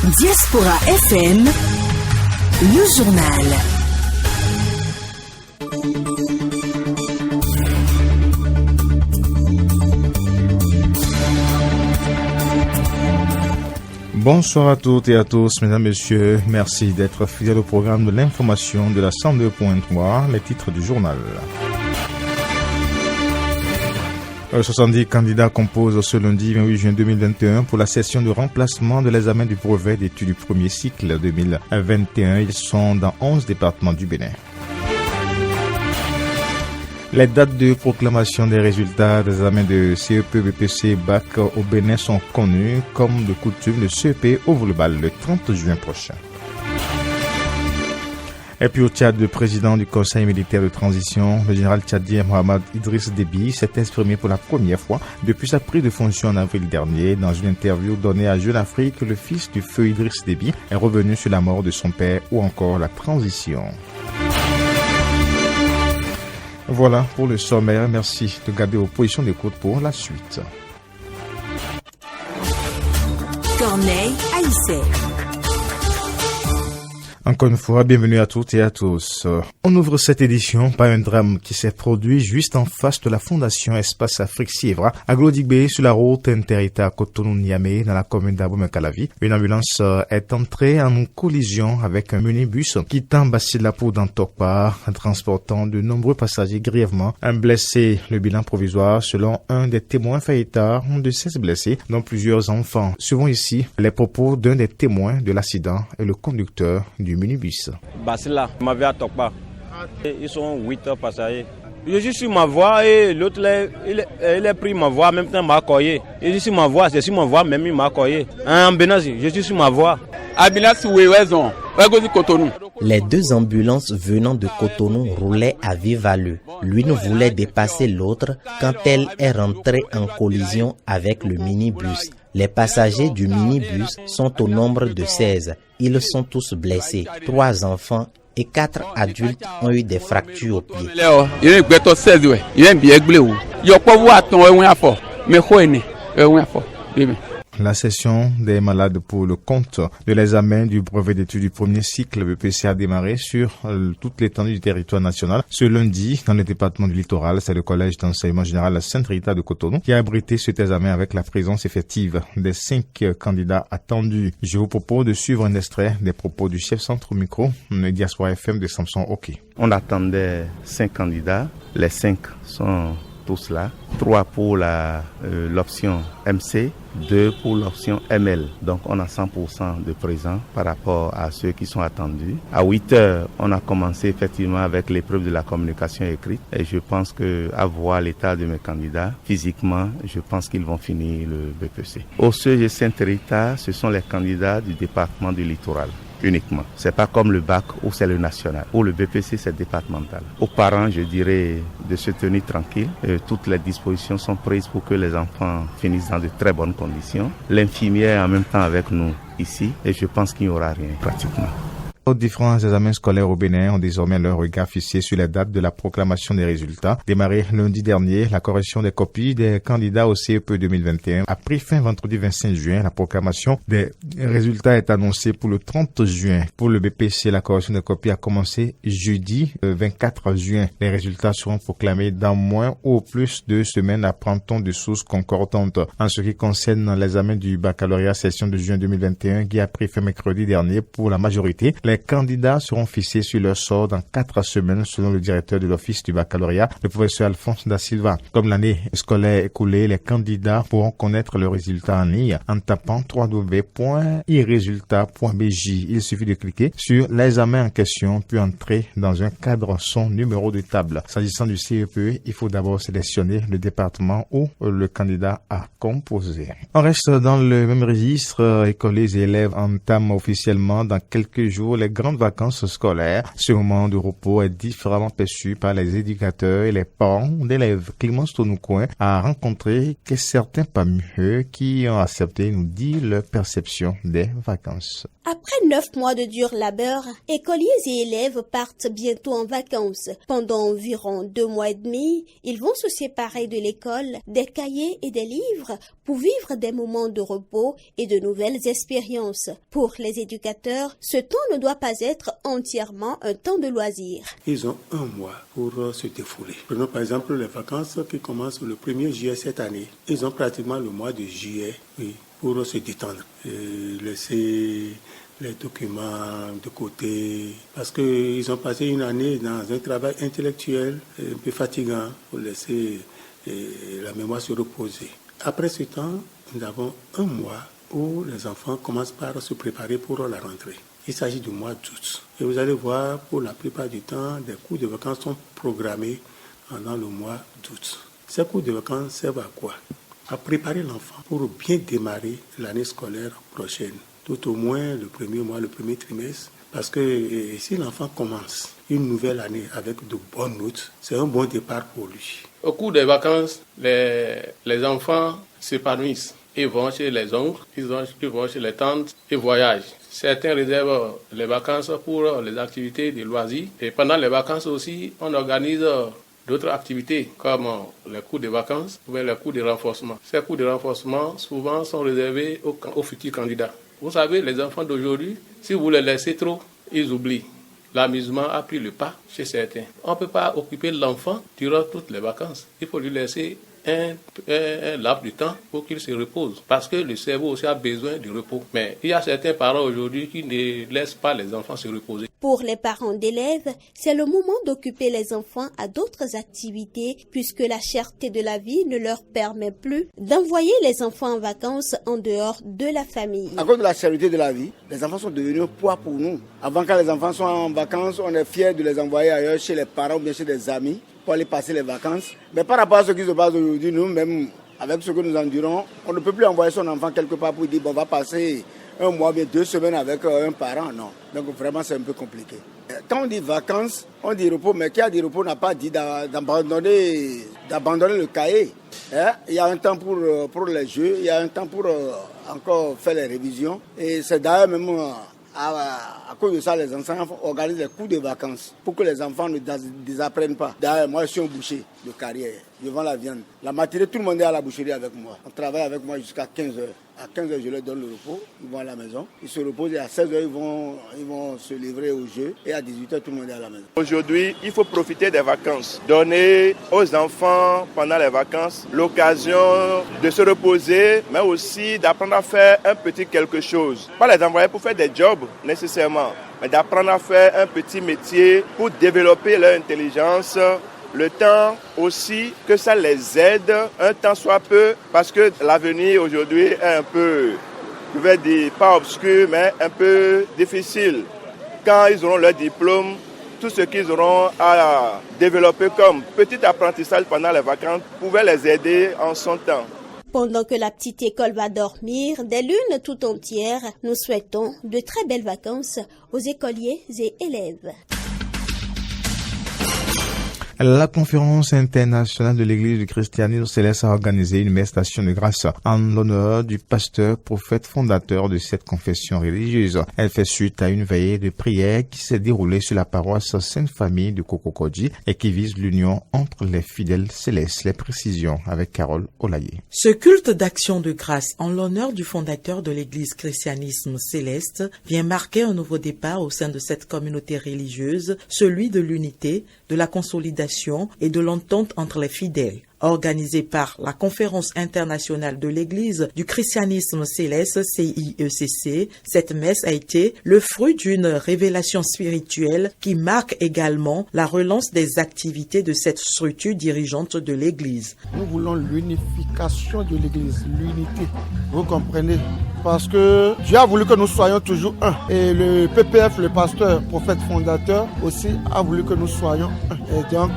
Diaspora FM, le journal. Bonsoir à toutes et à tous, mesdames, messieurs. Merci d'être fidèles au programme de l'information de la 102.3, les titres du journal. 70 candidats composent ce lundi 28 juin 2021 pour la session de remplacement de l'examen du brevet d'études du premier cycle 2021. Ils sont dans 11 départements du Bénin. Les dates de proclamation des résultats des examens de CEP, BPC, BAC au Bénin sont connues. Comme de coutume, le CEP ouvre le bal le 30 juin prochain. Et puis au Tchad, le président du Conseil militaire de transition, le général tchadien Mohamed Idriss Déby, s'est exprimé pour la première fois depuis sa prise de fonction en avril dernier. Dans une interview donnée à Jeune Afrique, le fils du feu Idriss Déby est revenu sur la mort de son père ou encore la transition. Voilà pour le sommaire. Merci de garder vos positions d'écoute pour la suite. Corneille Haïssé. Encore une fois, bienvenue à toutes et à tous. On ouvre cette édition par un drame qui s'est produit juste en face de la Fondation Espace Afrique Sievra à Glodigbe sur la route inter-État Cotonou-Niamey dans la commune d'Abomey-Calavi. Une ambulance est entrée en collision avec un minibus quittant Bassi-de-la-Pou dans Tokpa, transportant de nombreux passagers grièvement blessés. Le bilan provisoire, selon un des témoins faillitard, de 16 blessés, dont plusieurs enfants. Suivons ici les propos d'un des témoins de l'accident et le conducteur du minibus. Basila m'avait à Tokpa. Ils sont 8 passagers. Je suis sur ma voie et l'autre il a pris ma voie en même temps m'a accoyé. Je suis sur ma voie, c'est sur ma voie même il m'a accoyé. En Benazi, je suis sur ma voie. Les deux ambulances venant de Cotonou roulaient à vive allure. L'une voulait dépasser l'autre quand elle est rentrée en collision avec le minibus. Les passagers du minibus sont au nombre de 16. Ils sont tous blessés. 3 enfants et 4 adultes ont eu des fractures aux pieds. La session des malades pour le compte de l'examen du brevet d'études du premier cycle BPC a démarré sur toute l'étendue du territoire national. Ce lundi, dans le département du littoral, c'est le collège d'enseignement général Sainte-Rita de Cotonou qui a abrité cet examen avec la présence effective des 5 candidats attendus. Je vous propose de suivre un extrait des propos du chef centre au micro, le Diaspora FM de Samson Oké. On attendait 5 candidats. Les 5 sont tous là. 3 pour l'option MC, 2 pour l'option ML. Donc on a 100% de présents par rapport à ceux qui sont attendus. À 8 heures, on a commencé effectivement avec l'épreuve de la communication écrite. Et je pense qu'à voir l'état de mes candidats, physiquement, je pense qu'ils vont finir le BPC. Au CEG Sainte-Rita, ce sont les candidats du département du littoral. Uniquement. C'est pas comme le bac où c'est le national, où le BPC c'est départemental. Aux parents, je dirais de se tenir tranquille. Toutes les dispositions sont prises pour que les enfants finissent dans de très bonnes conditions. L'infirmière est en même temps avec nous ici et je pense qu'il n'y aura rien pratiquement. Les différents examens scolaires au Bénin ont désormais leur regard fixé sur les dates de la proclamation des résultats. Démarré lundi dernier, la correction des copies des candidats au CEP 2021 a pris fin vendredi 25 juin. La proclamation des résultats est annoncée pour le 30 juin. Pour le BPC, la correction des copies a commencé jeudi 24 juin. Les résultats seront proclamés dans moins ou plus de semaines, apprend-on de sources concordantes. En ce qui concerne l'examen du baccalauréat session de juin 2021 qui a pris fin mercredi dernier pour la majorité, les candidats seront fixés sur leur sort dans 4 semaines selon le directeur de l'office du baccalauréat, le professeur Alphonse Da Silva. Comme l'année scolaire écoulée, les candidats pourront connaître leurs résultats en ligne en tapant www.iresultats.bj. Il suffit de cliquer sur l'examen en question puis entrer dans un cadre son numéro de table. S'agissant du CEP, il faut d'abord sélectionner le département où le candidat a composé. On reste dans le même registre. Écoliers et élèves entament officiellement dans quelques jours les grandes vacances scolaires. Ce moment de repos est différemment perçu par les éducateurs et les parents d'élèves. Clémence Tonoucoin a rencontré que certains parmi eux qui ont accepté nous dire leur perception des vacances. Après 9 mois de dur labeur, écoliers et élèves partent bientôt en vacances. Pendant environ 2 mois et demi, ils vont se séparer de l'école, des cahiers et des livres pour vivre des moments de repos et de nouvelles expériences. Pour les éducateurs, ce temps ne doit pas être entièrement un temps de loisir. Ils ont 1 mois pour se défouler. Prenons par exemple les vacances qui commencent le 1er juillet cette année. Ils ont pratiquement le mois de juillet, pour se détendre, laisser les documents de côté, parce qu'ils ont passé une année dans un travail intellectuel un peu fatigant pour laisser la mémoire se reposer. Après ce temps, nous avons 1 mois où les enfants commencent par se préparer pour la rentrée. Il s'agit du mois d'août. Et vous allez voir, pour la plupart du temps, des cours de vacances sont programmés pendant le mois d'août. Ces cours de vacances servent à quoi? À préparer l'enfant pour bien démarrer l'année scolaire prochaine, tout au moins le premier mois, le premier trimestre, parce que si l'enfant commence une nouvelle année avec de bonnes notes, c'est un bon départ pour lui. Au cours des vacances, les enfants s'épanouissent. Ils vont chez les oncles, ils vont chez les tantes, ils voyagent. Certains réservent les vacances pour les activités de loisirs. Et pendant les vacances aussi, on organise d'autres activités comme les cours de vacances ou les cours de renforcement. Ces cours de renforcement souvent sont réservés aux futurs candidats. Vous savez, les enfants d'aujourd'hui, si vous les laissez trop, ils oublient. L'amusement a pris le pas chez certains. On ne peut pas occuper l'enfant durant toutes les vacances. Il faut lui laisser un laps de temps pour qu'il se repose. Parce que le cerveau aussi a besoin de repos. Mais il y a certains parents aujourd'hui qui ne laissent pas les enfants se reposer. Pour les parents d'élèves, c'est le moment d'occuper les enfants à d'autres activités puisque la cherté de la vie ne leur permet plus d'envoyer les enfants en vacances en dehors de la famille. À cause de la cherté de la vie, les enfants sont devenus un poids pour nous. Avant, quand les enfants sont en vacances, on est fiers de les envoyer ailleurs chez les parents ou bien chez des amis pour aller passer les vacances. Mais par rapport à ce qui se passe aujourd'hui, nous-mêmes, avec ce que nous endurons, on ne peut plus envoyer son enfant quelque part pour dire bon, on va passer 1 mois, bien 2 semaines avec un parent. Non. Donc vraiment, c'est un peu compliqué. Quand on dit vacances, on dit repos, mais qui a dit repos n'a pas dit d'abandonner le cahier. Il y a un temps pour les jeux, il y a un temps pour encore faire les révisions. Et c'est d'ailleurs même à cause de ça, les enseignants organisent des cours de vacances pour que les enfants ne désapprennent pas. D'ailleurs, moi, je suis un boucher de carrière. Je vends la viande. La matinée, tout le monde est à la boucherie avec moi. On travaille avec moi jusqu'à 15h. À 15h, je leur donne le repos. Ils vont à la maison. Ils se reposent et à 16h, ils vont se livrer au jeu. Et à 18h, tout le monde est à la maison. Aujourd'hui, il faut profiter des vacances. Donner aux enfants, pendant les vacances, l'occasion de se reposer, mais aussi d'apprendre à faire un petit quelque chose. Pas les envoyer pour faire des jobs, nécessairement, mais d'apprendre à faire un petit métier pour développer leur intelligence. Le temps aussi que ça les aide, un temps soit peu, parce que l'avenir aujourd'hui est un peu, je vais dire, pas obscur, mais un peu difficile. Quand ils auront leur diplôme, tout ce qu'ils auront à développer comme petit apprentissage pendant les vacances pouvait les aider en son temps. Pendant que la petite école va dormir, des lunes tout entières, nous souhaitons de très belles vacances aux écoliers et élèves. La conférence internationale de l'Église du christianisme céleste a organisé une messe d'action de grâce en l'honneur du pasteur prophète fondateur de cette confession religieuse. Elle fait suite à une veillée de prière qui s'est déroulée sur la paroisse Sainte-Famille de Kokokodji et qui vise l'union entre les fidèles célestes. Les précisions avec Carole Olaye. Ce culte d'action de grâce en l'honneur du fondateur de l'Église christianisme céleste vient marquer un nouveau départ au sein de cette communauté religieuse, celui de l'unité, de la consolidation et de l'entente entre les fidèles. Organisée par la Conférence internationale de l'Église du christianisme céleste, CIECC, cette messe a été le fruit d'une révélation spirituelle qui marque également la relance des activités de cette structure dirigeante de l'Église. Nous voulons l'unification de l'Église, l'unité, vous comprenez? Parce que Dieu a voulu que nous soyons toujours un. Et le PPF, le pasteur, prophète fondateur, aussi a voulu que nous soyons un. Et donc,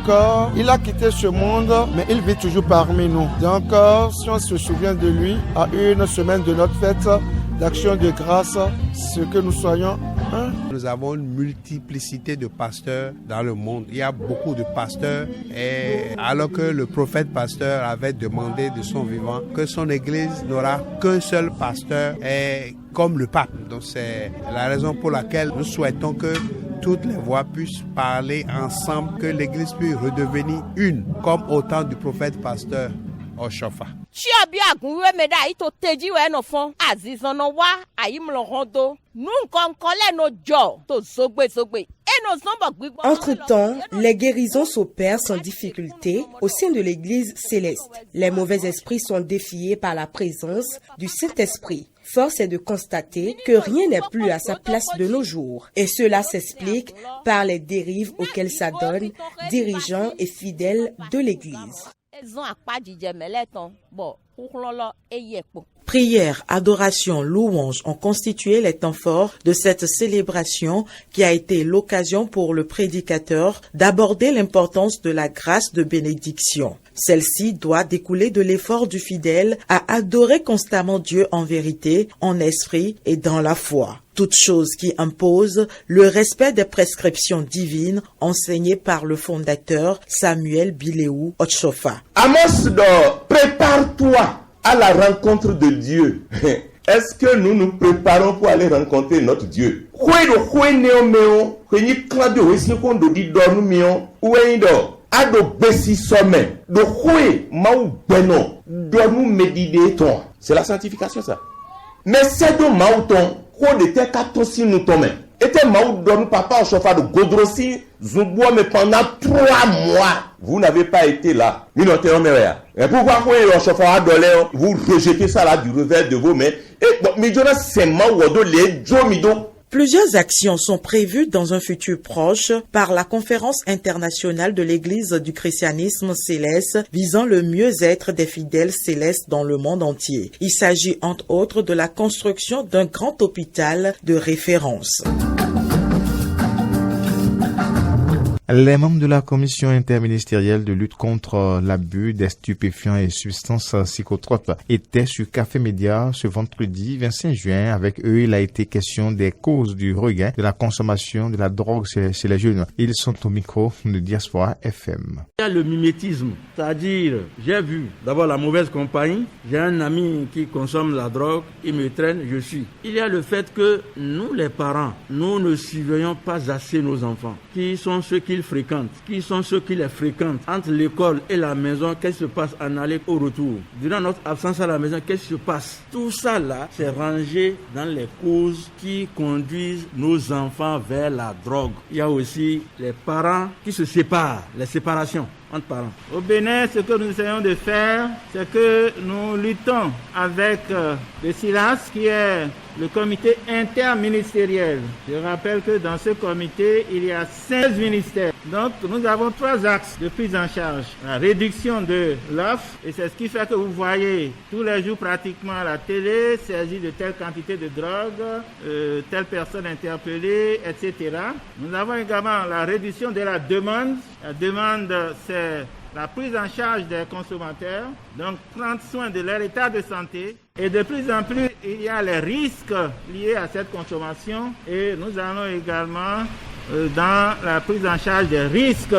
il a quitté ce monde, mais il vit toujours parmi nous. Donc, si on se souvient de lui, à une semaine de notre fête d'action de grâce, ce que nous soyons un. Nous avons une multiplicité de pasteurs dans le monde. Il y a beaucoup de pasteurs. Et alors que le prophète pasteur avait demandé de son vivant que son église n'aura qu'un seul pasteur et comme le pape. Donc c'est la raison pour laquelle nous souhaitons que toutes les voix puissent parler ensemble, que l'Église puisse redevenir une, comme au temps du prophète pasteur Oshofa. Entre-temps, les guérisons s'opèrent sans difficulté au sein de l'Église céleste. Les mauvais esprits sont défiés par la présence du Saint-Esprit. Force est de constater que rien n'est plus à sa place de nos jours. Et cela s'explique par les dérives auxquelles s'adonnent dirigeants et fidèles de l'Église. Prières, adoration, louanges ont constitué les temps forts de cette célébration qui a été l'occasion pour le prédicateur d'aborder l'importance de la grâce de bénédiction. Celle-ci doit découler de l'effort du fidèle à adorer constamment Dieu en vérité, en esprit et dans la foi. Toute chose qui impose le respect des prescriptions divines enseignées par le fondateur Samuel Biléou Otshofa. Amos d'or, prépare-toi à la rencontre de Dieu. Est-ce que nous nous préparons pour aller rencontrer notre Dieu? C'est la sanctification ça. Mais c'est de Maouton, qu'on était 14 nous tombons. Était Maouton, papa, chauffeur de Godrossi, Zouboua, mais pendant 3 mois, vous n'avez pas été là. Et pourquoi vous rejetez ça là du revers de vos mains? Plusieurs actions sont prévues dans un futur proche par la Conférence internationale de l'Église du christianisme céleste visant le mieux-être des fidèles célestes dans le monde entier. Il s'agit entre autres de la construction d'un grand hôpital de référence. Les membres de la commission interministérielle de lutte contre l'abus des stupéfiants et substances psychotropes étaient sur Café Média ce vendredi 25 juin. Avec eux, il a été question des causes du regain de la consommation de la drogue chez les jeunes. Ils sont au micro de Diaspora FM. Il y a le mimétisme, c'est-à-dire j'ai vu d'abord la mauvaise compagnie, j'ai un ami qui consomme la drogue, il me traîne, je suis. Il y a le fait que nous les parents, nous ne surveillons pas assez nos enfants, qui sont ceux qu'ils fréquentent, qui sont ceux qui les fréquentent. Entre l'école et la maison, qu'est-ce qui se passe en aller au retour? Durant notre absence à la maison, qu'est-ce qui se passe? Tout ça là, c'est rangé dans les causes qui conduisent nos enfants vers la drogue. Il y a aussi les parents qui se séparent, les séparations entre parents. Au Bénin, ce que nous essayons de faire, c'est que nous luttons avec le SILAS, qui est le comité interministériel. Je rappelle que dans ce comité, il y a 16 ministères. Donc, nous avons 3 axes de prise en charge. La réduction de l'offre, et c'est ce qui fait que vous voyez tous les jours pratiquement à la télé, saisie de telle quantité de drogue, telle personne interpellée, etc. Nous avons également la réduction de la demande. La demande, c'est la prise en charge des consommateurs, donc prendre soin de leur état de santé. Et de plus en plus, il y a les risques liés à cette consommation et nous allons également dans la prise en charge des risques.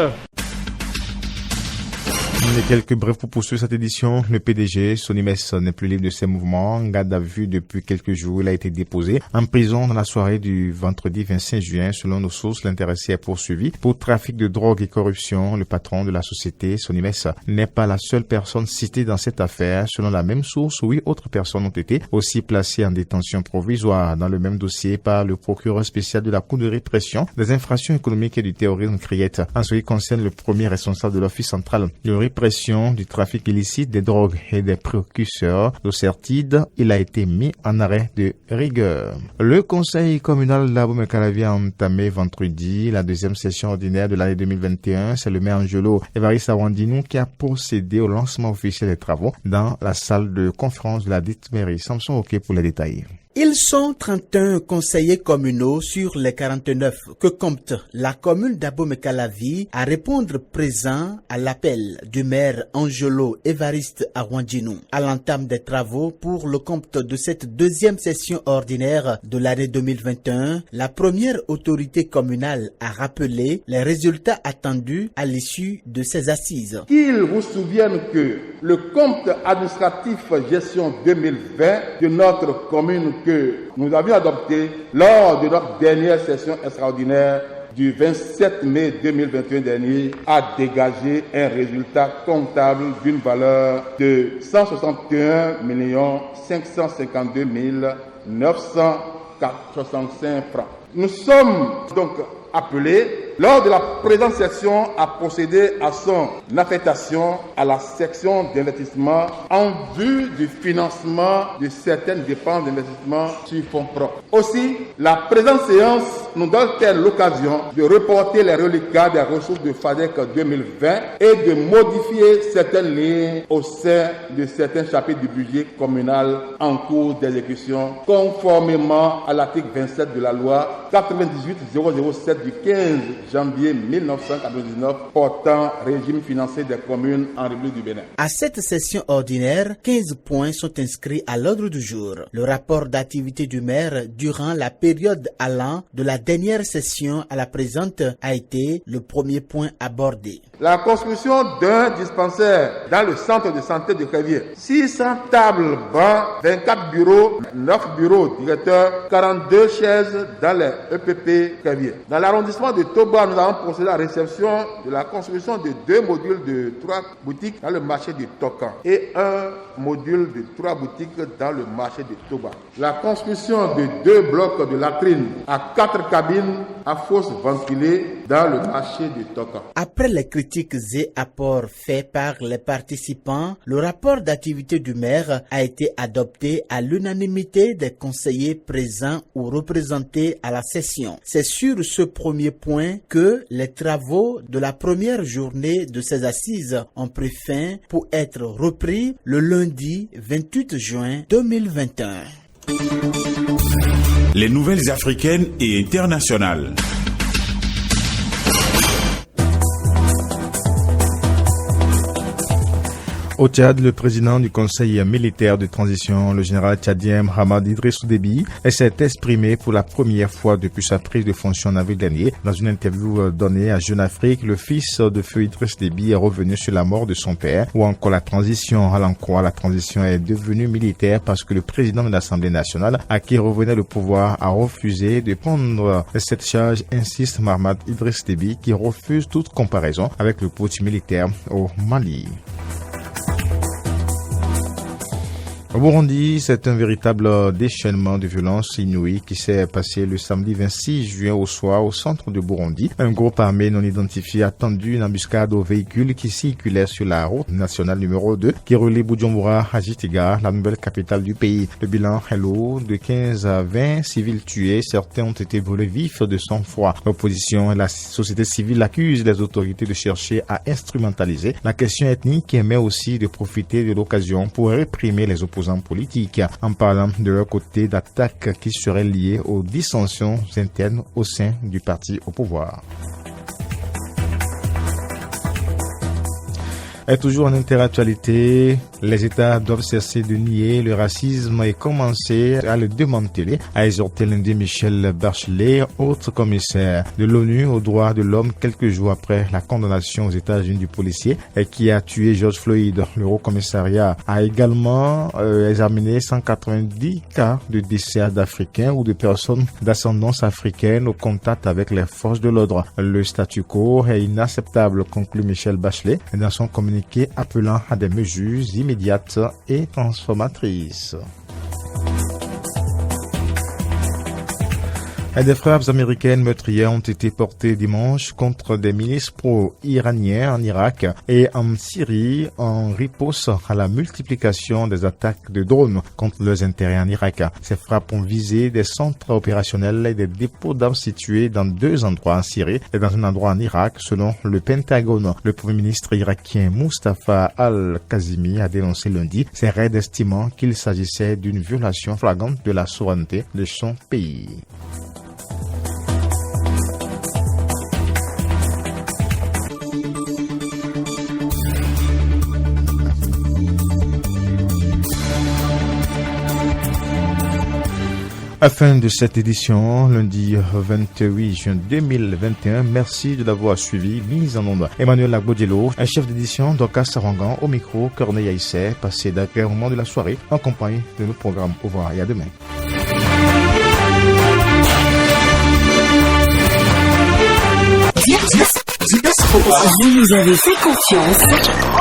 Quelques brefs pour poursuivre cette édition. Le PDG, Sonny Mess, n'est plus libre de ses mouvements. En garde à vue depuis quelques jours. Il a été déposé en prison dans la soirée du vendredi 25 juin. Selon nos sources, l'intéressé est poursuivi pour trafic de drogue et corruption. Le patron de la société, Sonny Mess, n'est pas la seule personne citée dans cette affaire. Selon la même source, 8 autres personnes ont été aussi placées en détention provisoire dans le même dossier par le procureur spécial de la Cour de répression des infractions économiques et du terrorisme CRIET. En ce qui concerne le premier responsable de l'Office central de répression du trafic illicite des drogues et des précurseurs, l'Ocertide, il a été mis en arrêt de rigueur. Le conseil communal d'Abomey-Calavi a entamé vendredi la deuxième session ordinaire de l'année 2021. C'est le maire Angelo Évariste Awandino qui a procédé au lancement officiel des travaux dans la salle de conférence de la dite mairie. Samson OK pour les détails. Ils sont 31 conseillers communaux sur les 49 que compte la commune d'Abomey-Calavi à répondre présent à l'appel du maire Angelo Évariste Awandino. À l'entame des travaux pour le compte de cette deuxième session ordinaire de l'année 2021, la première autorité communale a rappelé les résultats attendus à l'issue de ces assises. Qu'ils vous souviennent que le compte administratif gestion 2020 de notre commune que nous avions adopté lors de notre dernière session extraordinaire du 27 mai 2021 dernier a dégagé un résultat comptable d'une valeur de 161 552 965 francs. Nous sommes donc appelés, lors de la présente session, à procéder à son affectation à la section d'investissement en vue du financement de certaines dépenses d'investissement sur fonds propres. Aussi, la présente séance nous donne-t-elle l'occasion de reporter les reliquats des ressources de FADEC 2020 et de modifier certaines lignes au sein de certains chapitres du budget communal en cours d'exécution, conformément à l'article 27 de la loi 98-007 du 15 janvier 1999 portant régime financier des communes en République du Bénin. À cette session ordinaire, 15 points sont inscrits à l'ordre du jour. Le rapport d'activité du maire durant la période allant de la dernière session à la présente a été le premier point abordé. La construction d'un dispensaire dans le centre de santé de Crévier. 600 tables, bancs, 24 bureaux, 9 bureaux directeurs, 42 chaises dans les EPP Crévier. Dans l'arrondissement de Toba, nous avons procédé à la réception de la construction de 2 modules de 3 boutiques dans le marché de Tokan et un module de 3 boutiques dans le marché de Toba. La construction de 2 blocs de latrines à 4 cabines à fosses ventilées dans le marché de Tokan. Après les critiques et apports faits par les participants, le rapport d'activité du maire a été adopté à l'unanimité des conseillers présents ou représentés à la session. C'est sur ce premier point que les travaux de la première journée de ces assises ont pris fin pour être repris le lundi 28 juin 2021. Les nouvelles africaines et internationales. Au Tchad, le président du Conseil militaire de transition, le général tchadien Mohamed Idrissou Déby, s'est exprimé pour la première fois depuis sa prise de fonction en avril dernier. Dans une interview donnée à Jeune Afrique, le fils de feu Idriss Déby est revenu sur la mort de son père ou encore la transition. À l'en croire, la transition est devenue militaire parce que le président de l'Assemblée nationale, à qui revenait le pouvoir, a refusé de prendre cette charge, insiste Mohamed Idriss Déby, qui refuse toute comparaison avec le putsch militaire au Mali. Au Burundi, c'est un véritable déchaînement de violence inouïe qui s'est passé le samedi 26 juin au soir au centre de Burundi. Un groupe armé non identifié a tendu une embuscade aux véhicules qui circulaient sur la route nationale numéro 2 qui relie Bujumbura à Gitega, la nouvelle capitale du pays. Le bilan est lourd, de 15 à 20 civils tués. Certains ont été brûlés vifs de sang-froid. L'opposition et la société civile accusent les autorités de chercher à instrumentaliser la question ethnique mais aussi de profiter de l'occasion pour réprimer les opposants politiques, en parlant de leur côté d'attaques qui seraient liées aux dissensions internes au sein du parti au pouvoir. Et toujours en interactualité, les États doivent cesser de nier le racisme et commencer à le démanteler, a exhorté lundi Michelle Bachelet, autre commissaire de l'ONU aux droits de l'homme, quelques jours après la condamnation aux États-Unis du policier qui a tué George Floyd. Le Haut Commissariat a également examiné 190 cas de décès d'Africains ou de personnes d'ascendance africaine au contact avec les forces de l'ordre. Le statu quo est inacceptable, conclut Michelle Bachelet dans son communiqué appelant à des mesures immédiates et transformatrices. Des frappes américaines meurtrières ont été portées dimanche contre des milices pro-iraniens en Irak et en Syrie en riposte à la multiplication des attaques de drones contre leurs intérêts en Irak. Ces frappes ont visé des centres opérationnels et des dépôts d'armes situés dans 2 endroits en Syrie et dans un endroit en Irak, selon le Pentagone. Le Premier ministre irakien Mustafa al-Kazimi a dénoncé lundi ces raids, estimant qu'il s'agissait d'une violation flagrante de la souveraineté de son pays. À la fin de cette édition, lundi 28 juin 2021, merci de l'avoir suivi. Mise en onde Emmanuel Lagbodjelo, un chef d'édition Dorcas Sarangan, au micro Corneille Aïssé. Passez d'agréables moments de la soirée en compagnie de nos programmes. Au revoir et à demain. Vous nous avez fait confiance.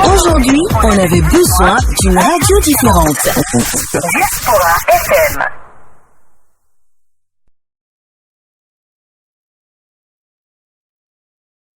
Aujourd'hui, on avait besoin d'une radio différente. Diaspora FM.